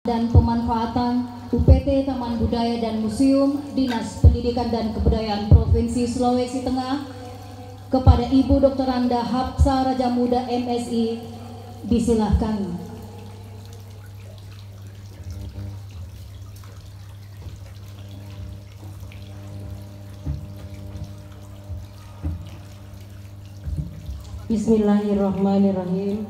dan pemanfaatan UPT Taman Budaya dan Museum Dinas Pendidikan dan Kebudayaan Provinsi Sulawesi Tengah kepada Ibu Dr. Anda Hapsa Raja Muda MSI, disilahkan. Bismillahirrahmanirrahim.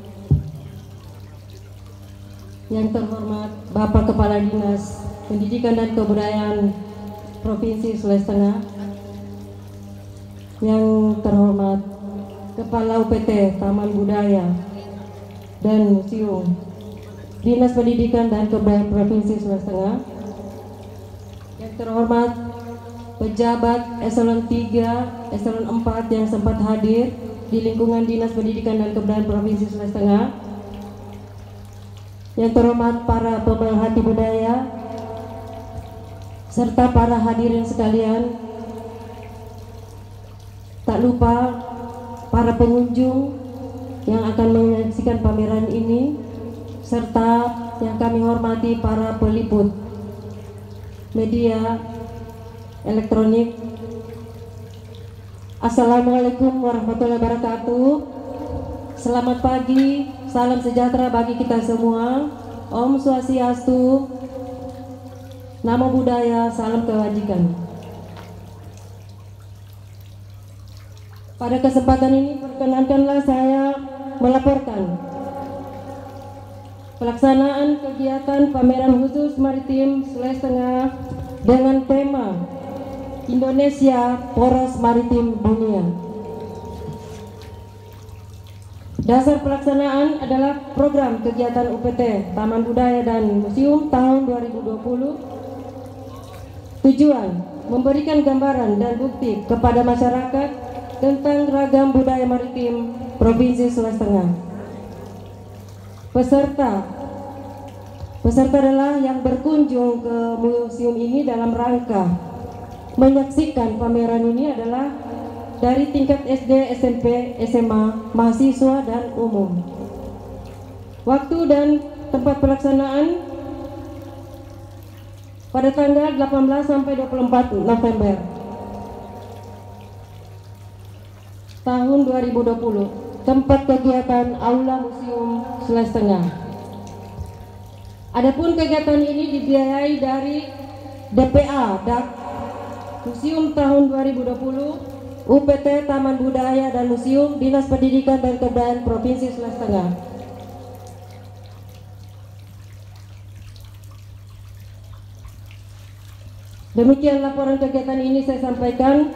Yang terhormat Bapak Kepala Dinas Pendidikan dan Kebudayaan Provinsi Sulawesi Tengah, yang terhormat Kepala UPT Taman Budaya dan Museum Dinas Pendidikan dan Kebudayaan Provinsi Sulawesi Tengah, yang terhormat pejabat eselon 3, eselon 4 yang sempat hadir di lingkungan Dinas Pendidikan dan Kebudayaan Provinsi Sulawesi Tengah, yang terhormat para pemerhati budaya serta para hadirin sekalian, tak lupa para pengunjung yang akan menyaksikan pameran ini, serta yang kami hormati para peliput media elektronik. Assalamualaikum warahmatullahi wabarakatuh. Selamat pagi, salam sejahtera bagi kita semua. Om Swastiastu, Namo Buddhaya, salam kebajikan. Pada kesempatan ini perkenankanlah saya melaporkan pelaksanaan kegiatan pameran khusus maritim Sulawesi Tengah dengan tema Indonesia Poros Maritim Dunia. Dasar pelaksanaan adalah program kegiatan UPT Taman Budaya dan Museum tahun 2020. Tujuan memberikan gambaran dan bukti kepada masyarakat tentang ragam budaya maritim Provinsi Sulawesi Tengah. Peserta adalah yang berkunjung ke museum ini dalam rangka menyaksikan pameran ini adalah dari tingkat SD, SMP, SMA, mahasiswa dan umum. Waktu dan tempat pelaksanaan pada tanggal 18 sampai 24 November tahun 2020. Tempat kegiatan Aula Museum Sulawesi Tengah. Adapun kegiatan ini dibiayai dari DPA Museum tahun 2020, UPT Taman Budaya dan Museum Dinas Pendidikan dan Kebudayaan Provinsi Sulawesi Tengah. Demikian laporan kegiatan ini saya sampaikan.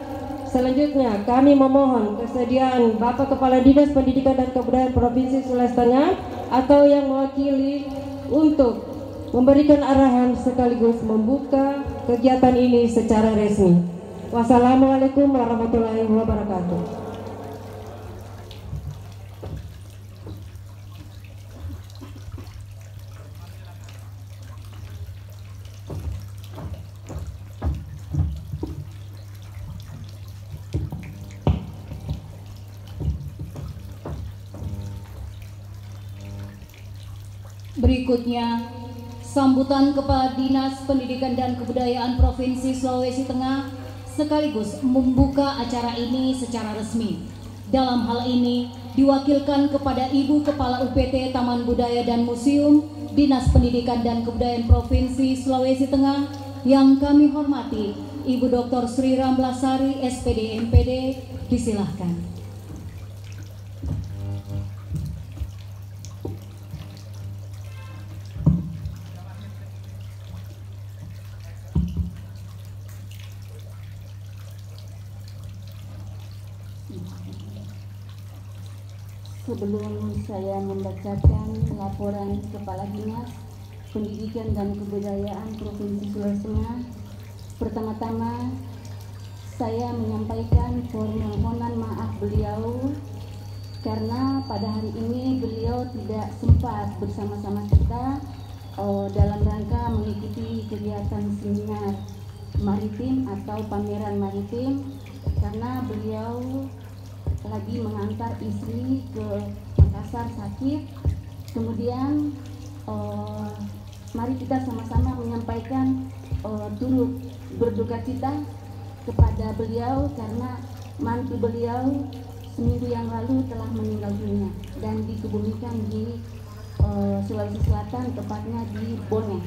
Selanjutnya kami memohon kesediaan Bapak Kepala Dinas Pendidikan dan Kebudayaan Provinsi Sulawesi Tengah atau yang mewakili untuk memberikan arahan sekaligus membuka kegiatan ini secara resmi. Wassalamualaikum warahmatullahi wabarakatuh. Berikutnya, sambutan Kepala Dinas Pendidikan dan Kebudayaan Provinsi Sulawesi Tengah sekaligus membuka acara ini secara resmi. Dalam hal ini diwakilkan kepada Ibu Kepala UPT Taman Budaya dan Museum Dinas Pendidikan dan Kebudayaan Provinsi Sulawesi Tengah yang kami hormati, Ibu Dr. Sri Ramlasari SPD MPD, disilahkan. Sebelum saya membacakan laporan Kepala Dinas Pendidikan dan Kebudayaan Provinsi Sulawesi Tengah, pertama-tama saya menyampaikan permohonan maaf beliau karena pada hari ini beliau tidak sempat bersama-sama kita dalam rangka mengikuti kegiatan seminar maritim atau pameran maritim karena beliau lagi mengantar istri ke Makassar sakit. Kemudian mari kita sama-sama menyampaikan turut berduka cita kepada beliau karena mantu beliau seminggu yang lalu telah meninggal dunia dan dikebumikan di Sulawesi Selatan, tepatnya di Bone.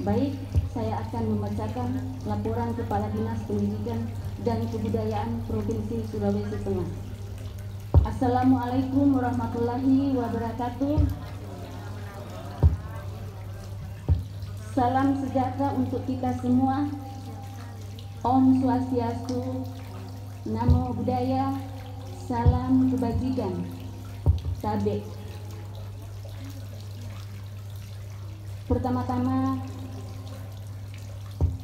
Baik, saya akan membacakan laporan Kepala Dinas Pendidikan dan Kebudayaan Provinsi Sulawesi Tengah. Assalamualaikum warahmatullahi wabarakatuh. Salam sejahtera untuk kita semua. Om Swastiastu, Namo Buddhaya, salam kebajikan. Sabe. Pertama-tama,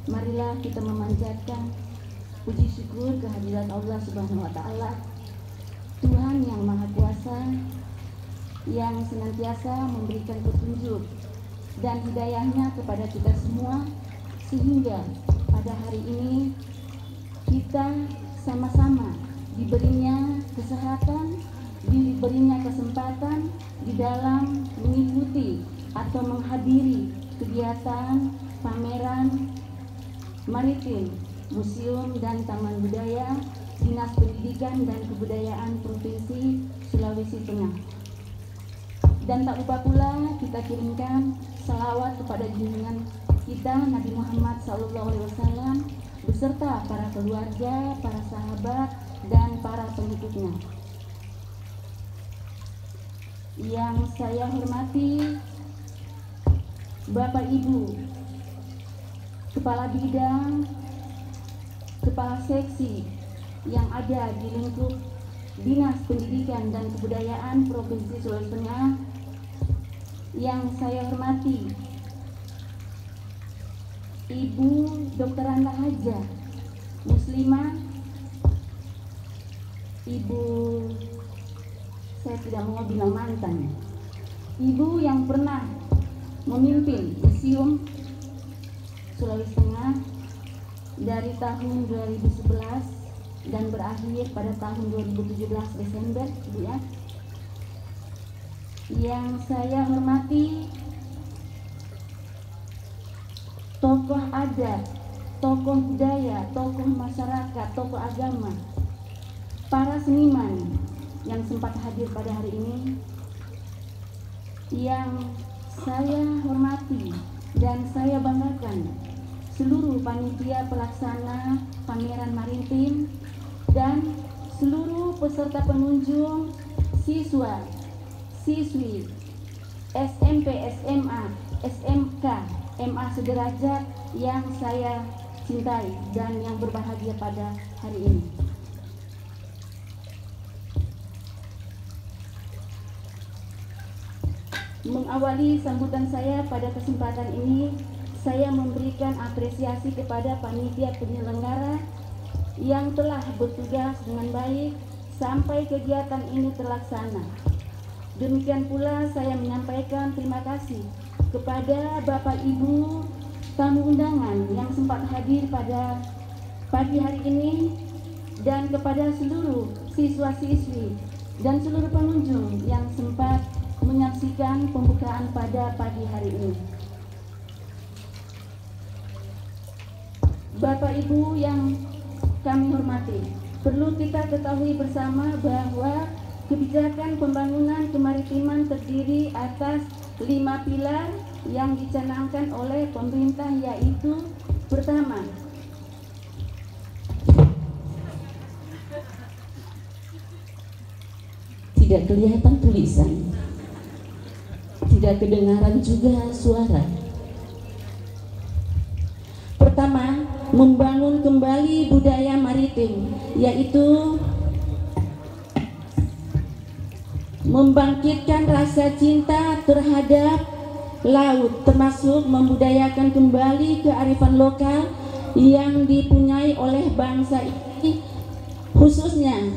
marilah kita memanjatkan puji syukur kehadirat Allah Subhanahu wa Ta'ala, Tuhan yang Maha Kuasa, yang senantiasa memberikan petunjuk dan hidayahnya kepada kita semua, sehingga pada hari ini kita sama-sama diberinya kesehatan, diberinya kesempatan di dalam mengikuti atau menghadiri kegiatan pameran maritim, museum dan taman budaya Dinas Pendidikan dan Kebudayaan Provinsi Sulawesi Tengah. Dan tak lupa pula kita kirimkan salawat kepada junjungan kita Nabi Muhammad SAW beserta para keluarga, para sahabat, dan para pengikutnya. Yang saya hormati Bapak Ibu Kepala Bidang, Kepala Seksi yang ada di lingkup Dinas Pendidikan dan Kebudayaan Provinsi Sulawesi Tengah. Yang saya hormati Ibu Dr. Anda Haja Muslimah, Ibu, saya tidak mau bilang mantan, Ibu yang pernah memimpin Museum Sulawesi Tengah dari tahun 2011 dan berakhir pada tahun 2017 Desember, Ibu ya. Yang saya hormati tokoh adat, tokoh budaya, tokoh masyarakat, tokoh agama, para seniman yang sempat hadir pada hari ini. Yang saya hormati dan saya banggakan seluruh panitia pelaksana pameran maritim dan seluruh peserta pengunjung, siswa, siswi, SMP, SMA, SMK, MA sederajat yang saya cintai dan yang berbahagia pada hari ini. Mengawali sambutan saya pada kesempatan ini, saya memberikan apresiasi kepada panitia penyelenggara yang telah bertugas dengan baik sampai kegiatan ini terlaksana. Demikian pula saya menyampaikan terima kasih kepada Bapak Ibu tamu undangan yang sempat hadir pada pagi hari ini dan kepada seluruh siswa-siswi dan seluruh pengunjung yang sempat menyaksikan pembukaan pada pagi hari ini. Bapak Ibu yang kami hormati, perlu kita ketahui bersama bahwa kebijakan pembangunan kemaritiman terdiri atas 5 pilar yang dicanangkan oleh pemerintah, yaitu pertama, tidak kelihatan tulisan, tidak kedengaran juga suara. Pertama, membangun kembali budaya maritim, yaitu membangkitkan rasa cinta terhadap laut, termasuk membudayakan kembali kearifan lokal yang dipunyai oleh bangsa ini, khususnya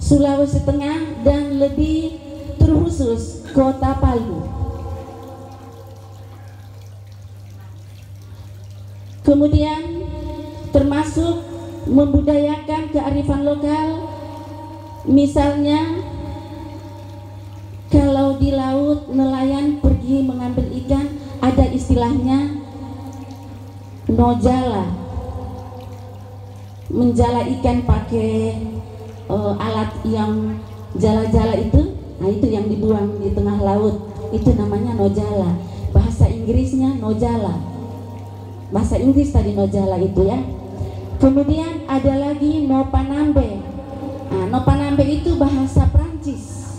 Sulawesi Tengah dan lebih terkhusus Kota Palu. Kemudian termasuk membudayakan kearifan lokal, misalnya kalau di laut nelayan pergi mengambil istilahnya nojala, menjala ikan pakai alat yang jala-jala itu. Nah, itu yang dibuang di tengah laut, itu namanya nojala. Bahasa Inggrisnya nojala. Bahasa Inggris tadi nojala itu ya. Kemudian ada lagi nopanambe. Nah, nopanambe itu bahasa Prancis.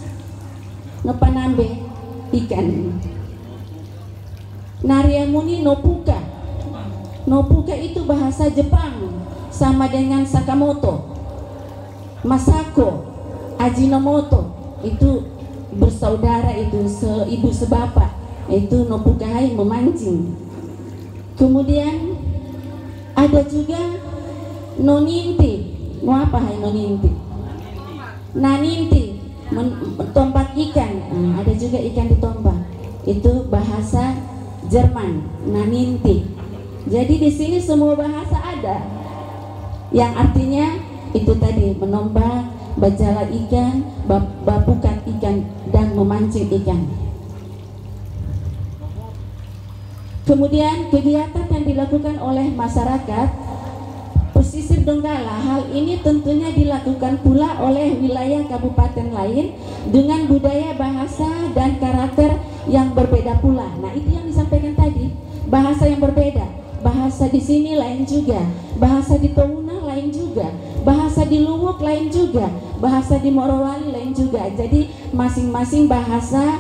Nopanambe ikan. Nariamuni nopuka. Nopuka itu bahasa Jepang, sama dengan Sakamoto, Masako, Ajinomoto. Itu bersaudara, itu seibu sebapak, itu nopukai, memancing. Kemudian ada juga noninti. Apa hai noninti? Naninti, tombak ikan. Nah, ada juga ikan ditombak. Itu bahasa Jerman, naninti. Jadi di sini semua bahasa ada, yang artinya itu tadi menombak, bajala ikan, bapukan ikan, dan memancing ikan. Kemudian kegiatan yang dilakukan oleh masyarakat pesisir Donggala, hal ini tentunya dilakukan pula oleh wilayah kabupaten lain dengan budaya, bahasa, dan karakter yang berbeda pula. Nah, itu yang disampaikan tadi, bahasa yang berbeda. Bahasa di sini lain juga, bahasa di Touna lain juga, bahasa di Luwuk lain juga, bahasa di Morowali lain juga. Jadi masing-masing bahasa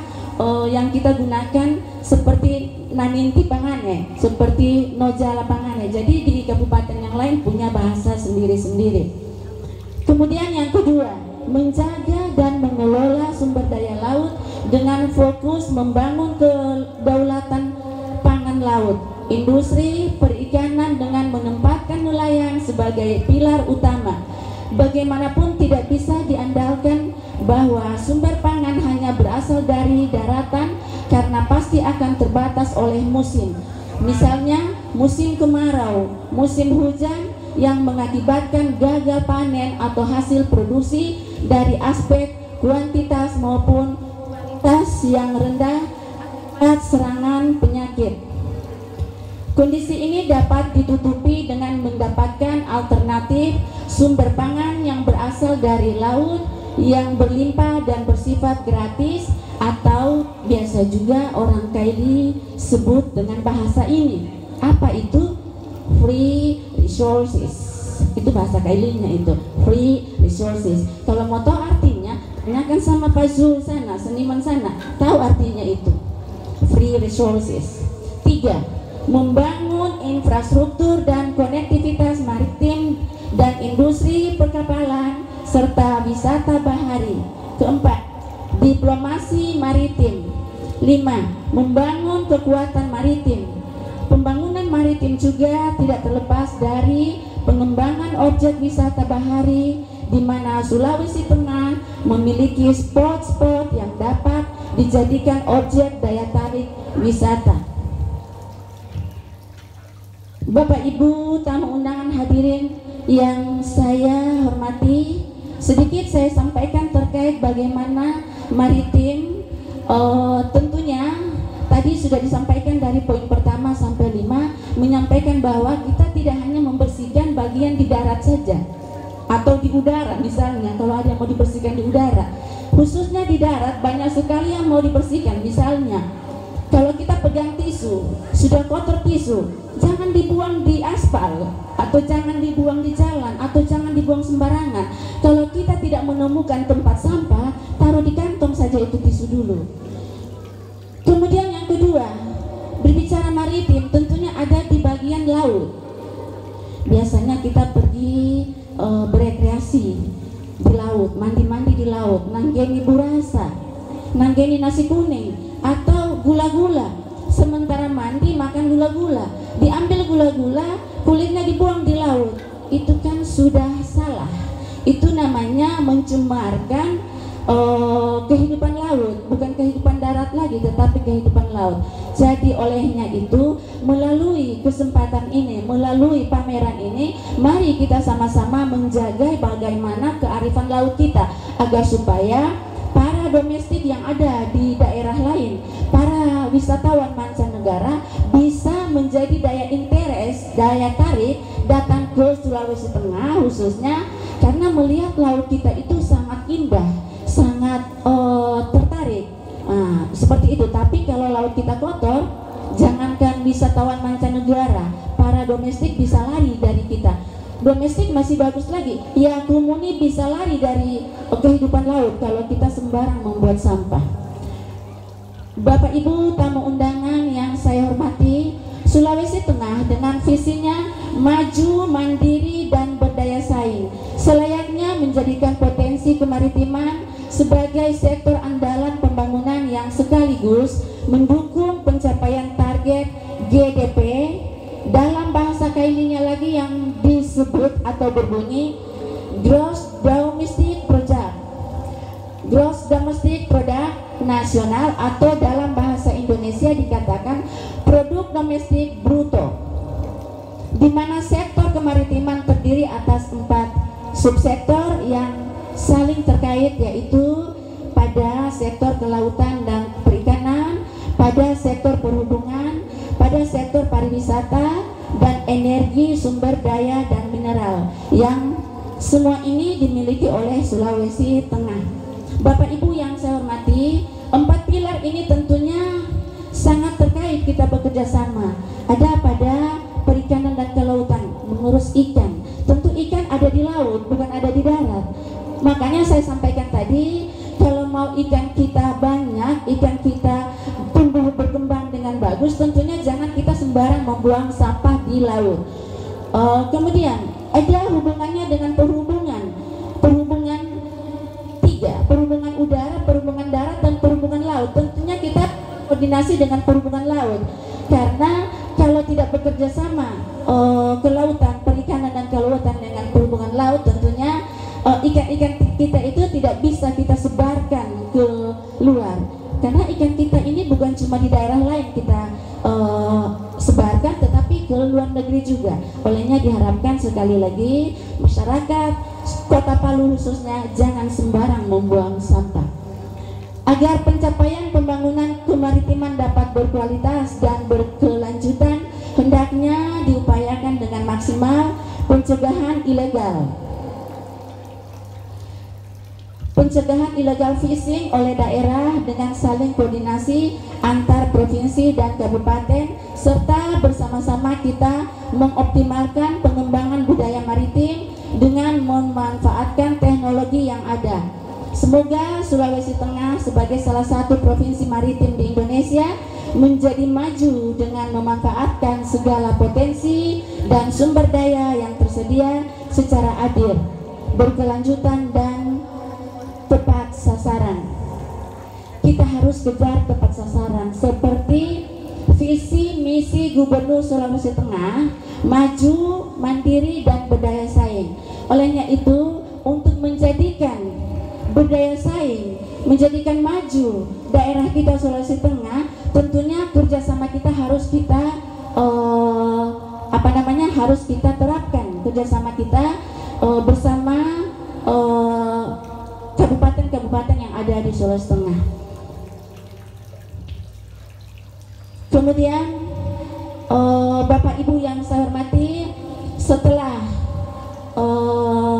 yang kita gunakan seperti naninti pangane, seperti nojala pangane. Jadi di kabupaten yang lain punya bahasa sendiri-sendiri. Kemudian yang kedua, menjaga dan mengelola sumber daya laut dengan fokus membangun kedaulatan pangan laut. Industri perikanan dengan menempatkan nelayan sebagai pilar utama. Bagaimanapun tidak bisa diandalkan bahwa sumber pangan hanya berasal dari daratan karena pasti akan terbatas oleh musim. Misalnya musim kemarau, musim hujan yang mengakibatkan gagal panen atau hasil produksi dari aspek kuantitas maupun kualitas yang rendah akibat serangan penyakit. Kondisi ini dapat ditutupi dengan mendapatkan alternatif sumber pangan yang berasal dari laut yang berlimpah dan bersifat gratis, atau biasa juga orang Kaili sebut dengan bahasa ini. Apa itu? Free resources. Itu bahasa Kailinya itu, free resources. Kalau mau tahu artinya, tanyakan sama Pak Zul sana, seniman sana, tahu artinya itu. Free resources. 3. Membangun infrastruktur dan konektivitas maritim dan industri perkapalan serta wisata bahari. 4. Diplomasi maritim. 5. Membangun kekuatan maritim. Pembangunan maritim juga tidak terlepas dari pengembangan objek wisata bahari, di mana Sulawesi Tengah memiliki spot-spot yang dapat dijadikan objek daya tarik wisata. Bapak Ibu tamu undangan hadirin yang saya hormati, sedikit saya sampaikan terkait bagaimana maritim. Tentunya tadi sudah disampaikan dari poin pertama sampai 5, menyampaikan bahwa kita tidak hanya membersihkan bagian di darat saja atau di udara. Misalnya kalau ada yang mau dibersihkan di udara, khususnya di darat banyak sekali yang mau dibersihkan. Misalnya kalau kita pegang tisu, sudah kotor tisu, jangan dibuang di aspal, atau jangan dibuang di jalan, atau jangan dibuang sembarangan. Kalau kita tidak menemukan tempat sampah, taruh di kantong saja itu tisu dulu. Kemudian yang kedua, berbicara maritim tentunya ada di bagian laut. Biasanya kita pergi berekreasi di laut, mandi-mandi di laut, nanggeni burasa, nanggeni nasi kuning, atau gula-gula. Sementara mandi makan gula-gula, diambil gula-gula, kulitnya dibuang di laut. Itu kan sudah salah. Itu namanya mencemarkan kehidupan laut, bukan kehidupan darat lagi, tetapi kehidupan laut. Jadi olehnya itu, melalui kesempatan ini, melalui pameran ini, mari kita sama-sama menjaga bagaimana kearifan laut kita, agar supaya para domestik yang ada di daerah lain, para wisatawan mancanegara bisa menjadi daya interest, daya tarik datang ke Sulawesi Tengah khususnya karena melihat laut kita itu sangat indah, sangat tertarik. Nah, seperti itu. Tapi kalau laut kita kotor, jangankan wisatawan mancanegara, para domestik bisa lari dari kita. Domestik masih bagus lagi, ya komuni bisa lari dari kehidupan laut kalau kita sembarang membuat sampah. Bapak Ibu tamu undangan yang saya hormati, Sulawesi Tengah dengan visinya maju, mandiri, dan berdaya saing selayaknya menjadikan potensi kemaritiman sebagai sektor andalan pembangunan yang sekaligus mendukung pencapaian target GDP. Dalam bahasa kaininya lagi yang disebut atau berbunyi Gross Domestic Product, Gross Domestic Product nasional, atau dalam bahasa Indonesia dikatakan produk domestik bruto, di mana sektor kemaritiman terdiri atas 4 subsektor yang saling terkait, yaitu pada sektor kelautan dan perikanan, pada sektor perhubungan, pada sektor pariwisata, dan energi, sumber daya, dan mineral, yang semua ini dimiliki oleh Sulawesi Tengah. Bapak Ibu yang saya hormati, 4 pilar ini tentunya sangat terkait kita bekerja sama. Ada pada perikanan dan kelautan, mengurus ikan. Tentu ikan ada di laut, bukan ada di darat. Makanya saya sampaikan tadi, kalau mau ikan kita banyak, ikan kita tumbuh berkembang dengan bagus, tentunya jangan kita sembarang membuang sampah di laut. Kemudian ada hubungannya dengan perhubungan 3, perhubungan udara, perhubungan darat, dan perhubungan laut. Tentunya kita koordinasi dengan perhubungan laut, karena kalau tidak bekerja sama kelautan, perikanan, dan kelautan dengan perhubungan laut, tentunya ikan-ikan kita itu tidak bisa kita sebarkan ke luar, karena ikan kita ini bukan cuma di daerah lain kita sebarkan, tetapi ke luar negeri juga. Olehnya diharapkan sekali lagi masyarakat Kota Palu khususnya jangan sembarang membuang sampah. Agar pencapaian pembangunan kemaritiman dapat berkualitas dan berkelanjutan, hendaknya diupayakan dengan maksimal pencegahan illegal fishing oleh daerah dengan saling koordinasi antar provinsi dan kabupaten, serta bersama-sama kita mengoptimalkan pengembangan budaya maritim dengan memanfaatkan teknologi yang ada. Semoga Sulawesi Tengah sebagai salah satu provinsi maritim di Indonesia menjadi maju dengan memanfaatkan segala potensi dan sumber daya yang tersedia secara adil, berkelanjutan, dan tepat sasaran. Kita harus kejar tepat sasaran seperti visi misi Gubernur Sulawesi Tengah, maju, mandiri, dan berdaya saing. Olehnya itu, untuk menjadikan berdaya saing, menjadikan maju daerah kita Sulawesi Tengah, tentunya kerjasama kita harus kita harus kita terapkan kerjasama kita bersama kabupaten-kabupaten yang ada di Sulawesi Tengah. Kemudian Bapak Ibu yang saya hormati, setelah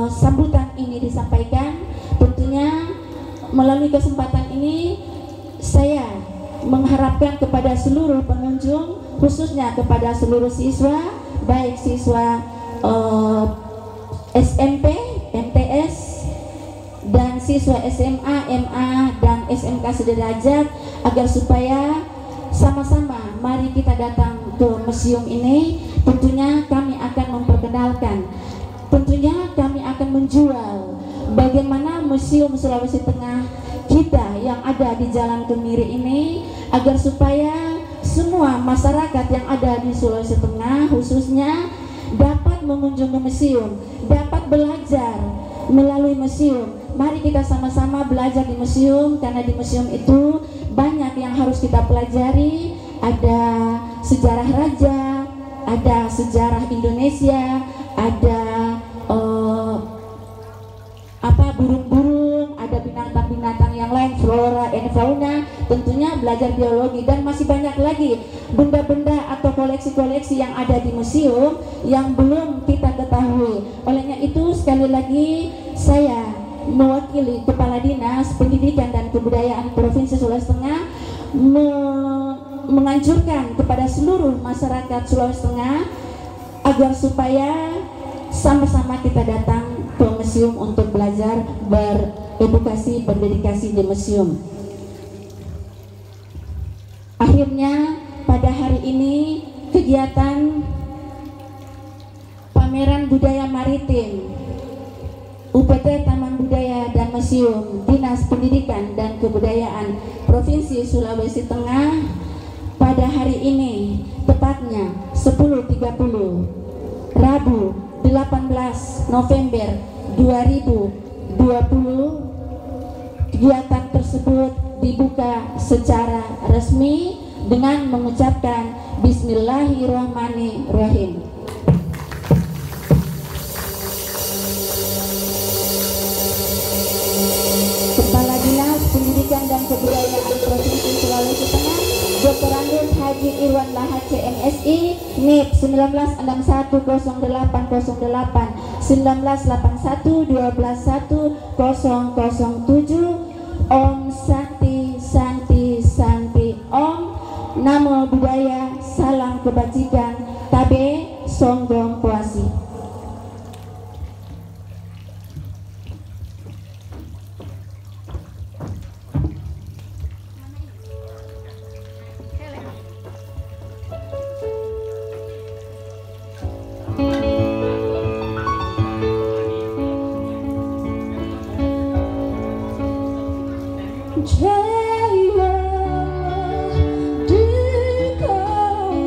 sambutan ini disampaikan, tentunya melalui kesempatan ini saya mengharapkan kepada seluruh pengunjung, khususnya kepada seluruh siswa, baik siswa SMP, MTS, dan siswa SMA, MA, dan SMK sederajat, agar supaya sama-sama mari kita datang ke museum ini. Tentunya kami akan memperkenalkan, tentunya kami akan menjual bagaimana Museum Sulawesi Tengah kita yang ada di Jalan Kemiri ini, agar supaya semua masyarakat yang ada di Sulawesi Tengah khususnya dapat mengunjungi museum, dapat belajar melalui museum. Mari kita sama-sama belajar di museum, karena di museum itu banyak yang harus kita pelajari. Ada sejarah raja, ada sejarah Indonesia, ada burung-burung, ada binatang-binatang yang lain, flora and fauna, tentunya belajar biologi, dan masih banyak lagi benda-benda atau koleksi-koleksi yang ada di museum yang belum kita ketahui. Olehnya itu sekali lagi saya mewakili Kepala Dinas Pendidikan dan Kebudayaan Provinsi Sulawesi Tengah menganjurkan kepada seluruh masyarakat Sulawesi Tengah agar supaya sama-sama kita datang ke museum untuk belajar, beredukasi, berdedikasi di museum. Akhirnya pada hari ini kegiatan pameran budaya maritim UPT Taman Budaya dan Museum Dinas Pendidikan dan Kebudayaan Provinsi Sulawesi Tengah pada hari ini tepatnya 10.30 Rabu 18 November 2020. Kegiatan tersebut dibuka secara resmi dengan mengucapkan Bismillahirrahmanirrahim. Kepala Dinas Pendidikan dan Kebudayaan Provinsi Sulawesi Tengah Dr. Andes Haji Irwan Lahat CMSI NIP 198108081981121007 Om Santi Santi Santi Om Namo Buddhaya Salam Kebajikan Tabe Songgong Puasi. Jaya di kepala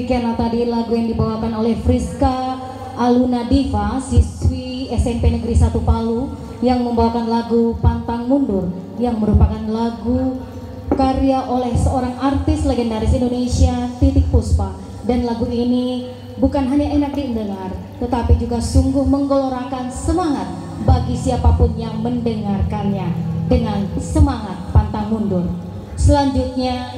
Demikianlah tadi lagu yang dibawakan oleh Friska Aluna Diva, siswi SMP Negeri 1 Palu, yang membawakan lagu Pantang Mundur, yang merupakan lagu karya oleh seorang artis legendaris Indonesia, Titik Puspa. Dan lagu ini bukan hanya enak didengar, tetapi juga sungguh menggelorakan semangat bagi siapapun yang mendengarkannya dengan semangat pantang mundur. Selanjutnya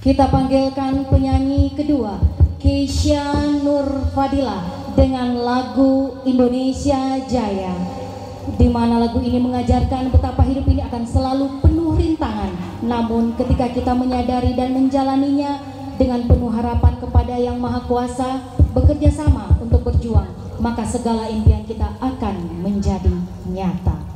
kita panggilkan penyanyi kedua, Keisha Nur Fadila, dengan lagu Indonesia Jaya, di mana lagu ini mengajarkan betapa hidup ini akan selalu penuh rintangan. Namun ketika kita menyadari dan menjalaninya dengan penuh harapan kepada Yang Maha Kuasa, bekerja sama untuk berjuang, maka segala impian kita akan menjadi nyata.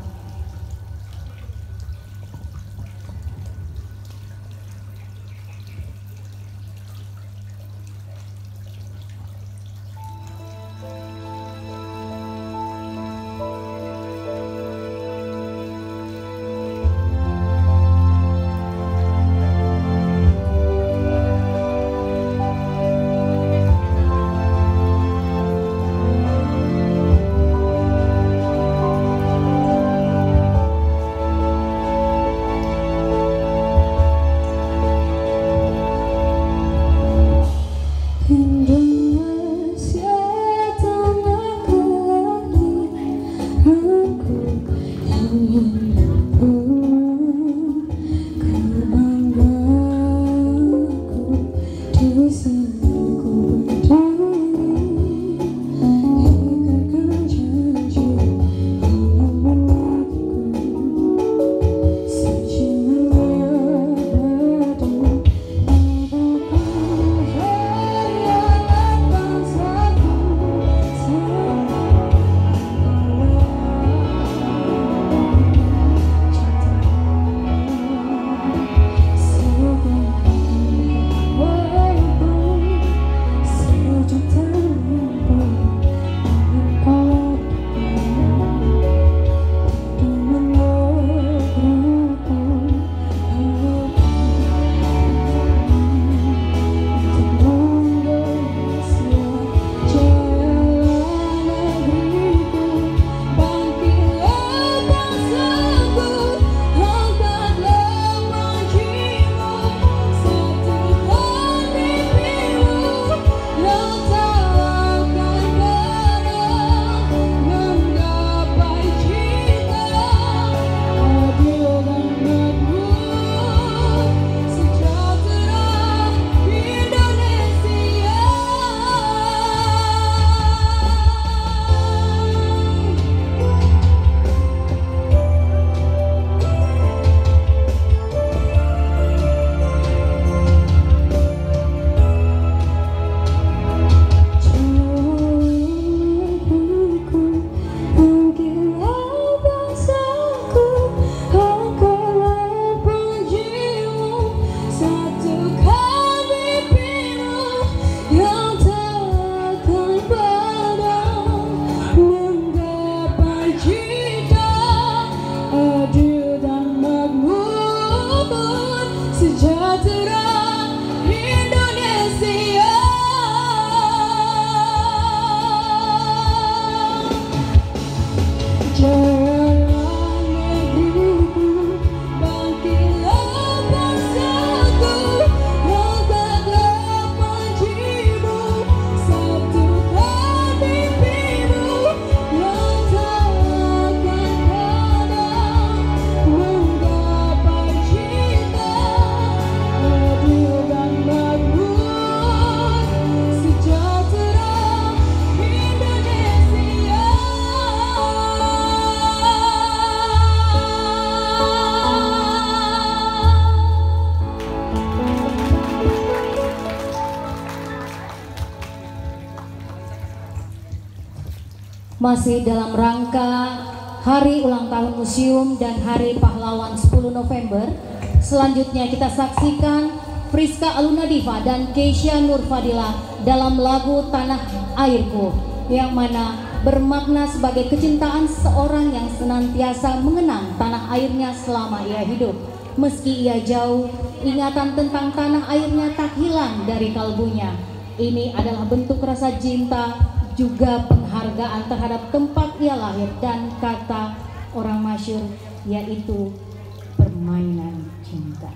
Masih dalam rangka Hari Ulang Tahun Museum dan Hari Pahlawan 10 November, selanjutnya kita saksikan Friska Aluna Diva dan Keisha Nur Fadila dalam lagu Tanah Airku, yang mana bermakna sebagai kecintaan seorang yang senantiasa mengenang tanah airnya selama ia hidup. Meski ia jauh, ingatan tentang tanah airnya tak hilang dari kalbunya. Ini adalah bentuk rasa cinta, juga penghargaan terhadap tempat ia lahir dan kata orang masyhur, yaitu permainan cinta.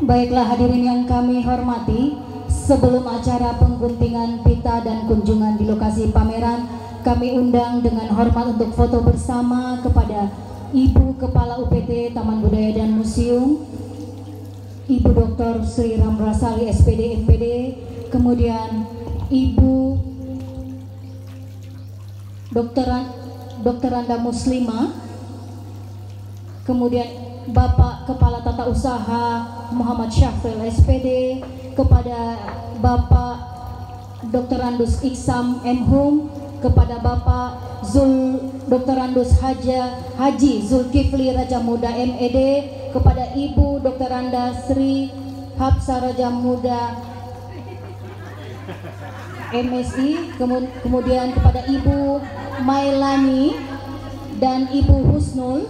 Baiklah hadirin yang kami hormati, sebelum acara pengguntingan pita dan kunjungan di lokasi pameran, kami undang dengan hormat untuk foto bersama kepada Ibu Kepala UPT Taman Budaya dan Museum, Ibu Dr. Sri Ramrasali SPD MPD, kemudian Ibu Dr. Randa Muslimah, kemudian Bapak Kepala Tata Usaha Muhammad Syafril SPD, kepada Bapak Dr. Randus Iksam M. Hum, kepada Bapak Dr. Andus Haji Zulkifli Raja Muda MED, kepada Ibu Dr. Anda Sri Hapsa Raja Muda MSI, kemudian kepada Ibu Mailani dan Ibu Husnul.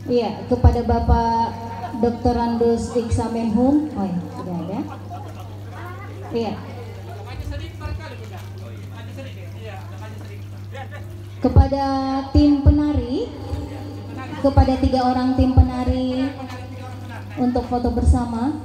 Iya, kepada Bapak Dr. Andus Iksa Menhum. Oh ya, sudah ada. Iya. Kepada tim penari, kepada 3 orang tim penari untuk foto bersama.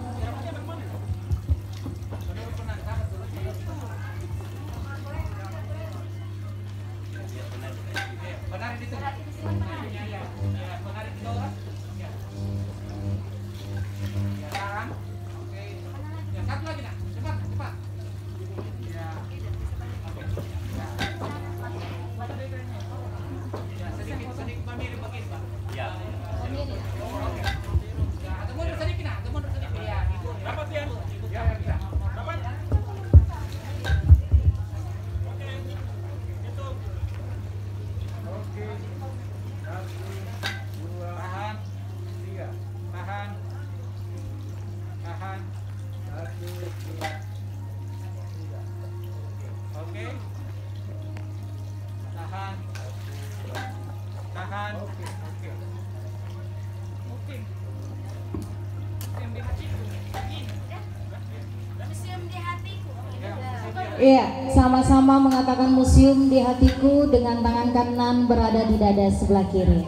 Iya, sama-sama mengatakan museum di hatiku dengan tangan kanan berada di dada sebelah kiri.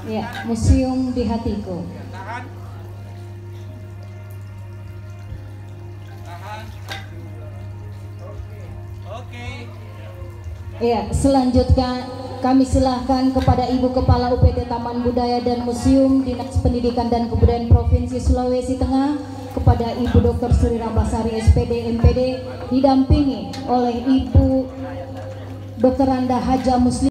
Iya, museum di hatiku. Iya, selanjutnya kami silahkan kepada Ibu Kepala UPT Taman Budaya dan Museum Dinas Pendidikan dan Kebudayaan Provinsi Sulawesi Tengah, kepada Ibu Dr. Sri Rambasari SPD MPD, didampingi oleh Ibu Dr. Anda Haja Muslim